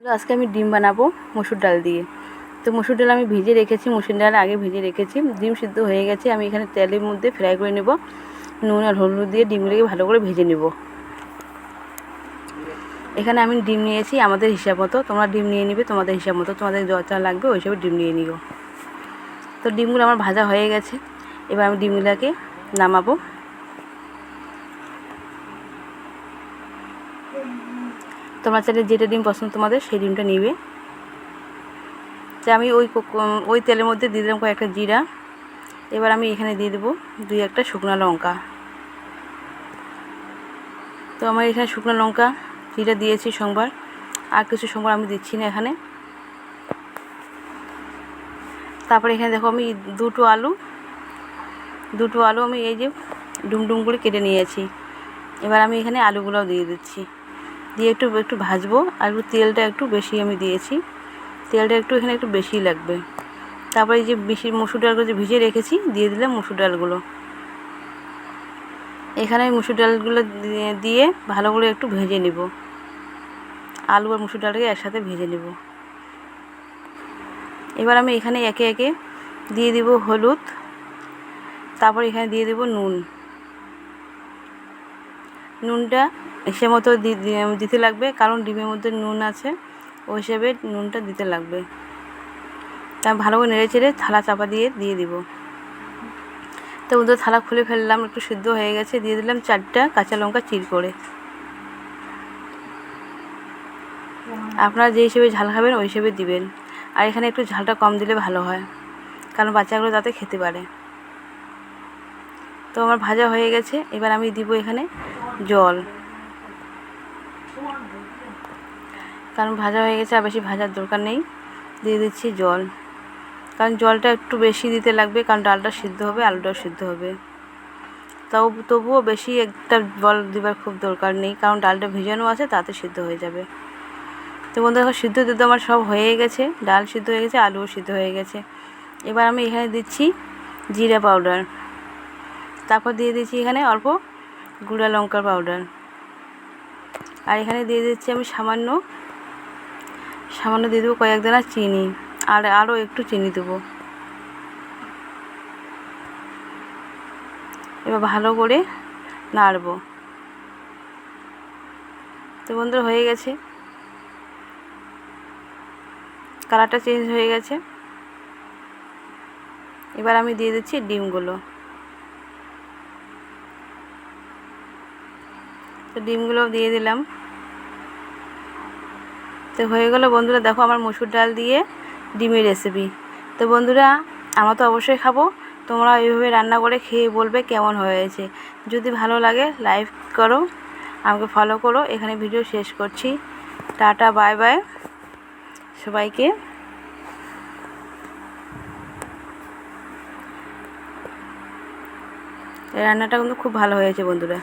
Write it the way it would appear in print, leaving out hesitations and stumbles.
তো আজকে আমি ডিম বানাবো মসুর ডাল দিয়ে। তো মসুর ডাল আমি ভিজে রেখেছি, মসুর ডাল আগে ভিজে রেখেছি। ডিম সিদ্ধ হয়ে গেছে, আমি এখানে তেলের মধ্যে ফ্রাই করে নেব। নুন আর হলুদ দিয়ে ডিমগুলোকে ভালো করে ভেজে নেব। এখানে আমি ডিম নিয়েছি আমাদের হিসাব মতো, তোমরা ডিম নিয়ে নিবে তোমাদের হিসাব মতো, তোমাদের যতটা লাগবে ওই হিসাবে ডিম নিয়ে নিও। তো ডিমগুলো আমার ভাজা হয়ে গেছে, এবার আমি ডিমগুলোকে নামাবো। তোমরা চাইলে যেটা ডিম পছন্দ তোমাদের সেই ডিমটা নিবে। তো আমি ওই তেলের মধ্যে দিয়ে দিলাম কয়েকটা জিরা। এবার আমি এখানে দিয়ে দেবো 2-1টা শুকনো লঙ্কা। তো আমার এখানে শুকনো লঙ্কা জিরা দিয়েছি সোমবার, আর কিছু সোমবার আমি দিচ্ছি না এখানে। তারপরে এখানে দেখো আমি দুটো আলু আমি এই যে ডুমডুম করে কেটে নিয়েছি। এবার আমি এখানে আলুগুলোও দিয়ে দিচ্ছি, দিয়ে একটু ভাজবো। আর তেলটা একটু বেশি আমি দিয়েছি, তেলটা এখানে একটু বেশিই লাগবে। তারপরে এই যে বেশি মসুর ডালগুলো যে ভিজিয়ে রেখেছি দিয়ে দিলাম মসুর ডালগুলো। এখানে মসুর ডালগুলো দিয়ে ভালো করে একটু ভেজে নেব। আলু আর মসুর ডালটাকে একসাথে ভেজে নেব। এবার আমি এখানে একে একে দিয়ে দিব হলুদ, তারপর এখানে দিয়ে দেব নুনটা হিসেব মতো দিতে লাগবে, কারণ ডিমের মধ্যে নুন আছে, ওই হিসেবে নুনটা দিতে লাগবে। তা ভালো করে নেড়ে চেড়ে থালা চাপা দিয়ে দিব। তো ওদের থালা খুলে ফেললাম, একটু সিদ্ধ হয়ে গেছে, দিয়ে দিলাম 4টা কাঁচা লঙ্কা চির করে। আপনারা যে হিসেবে ঝাল খাবেন ওই হিসেবে দিবেন, আর এখানে একটু ঝালটা কম দিলে ভালো হয়, কারণ বাচ্চাগুলো যাতে খেতে পারে। তো আমার ভাজা হয়ে গেছে, এবার আমি দিব এখানে জল, কারণ ভাজা হয়ে গেছে আর বেশি ভাজার দরকার নেই। দিয়ে দিচ্ছি জল, কারণ জলটা একটু বেশি দিতে লাগবে, কারণ ডালটা সিদ্ধ হবে, আলুটাও সিদ্ধ হবে। তবুও বেশি একটা জল দেবার খুব দরকার নেই, কারণ ডালটা ভেজানো আছে, তাতে সিদ্ধ হয়ে যাবে। তো বন্ধুরা দেখো সিদ্ধ দিতে আমার সব হয়ে গেছে, ডাল সিদ্ধ হয়ে গেছে, আলুও সিদ্ধ হয়ে গেছে। এবার আমি এখানে দিচ্ছি জিরা পাউডার, তারপর দিয়ে দিচ্ছি এখানে অল্প গুঁড়া লঙ্কার পাউডার, আর এখানে দিয়ে দিচ্ছি আমি সামান্য দিয়ে দেবো কয়েক দানা চিনি, আর আরও একটু চিনি দেবো। এবার ভালো করে নাড়বো। তো বন্ধুরা হয়ে গেছে, কালারটা চেঞ্জ হয়ে গেছে। এবার আমি দিয়ে দিচ্ছি ডিমগুলো। তো ডিমগুলো দিয়ে দিলাম। তো হয়ে গেল বন্ধুরা, দেখো আমার মসুর ডাল দিয়ে ডিমের রেসিপি। তো বন্ধুরা আমরা তো অবশ্যই খাবো, তোমরা এইভাবে রান্না করে খেয়ে বলবে কেমন হয়েছে। যদি ভালো লাগে লাইক করো, আমাকে ফলো করো। এখানে ভিডিও শেষ করছি। টাটা, বাই বাই সবাইকে। এই রান্নাটা কিন্তু খুব ভালো হয়েছে বন্ধুরা।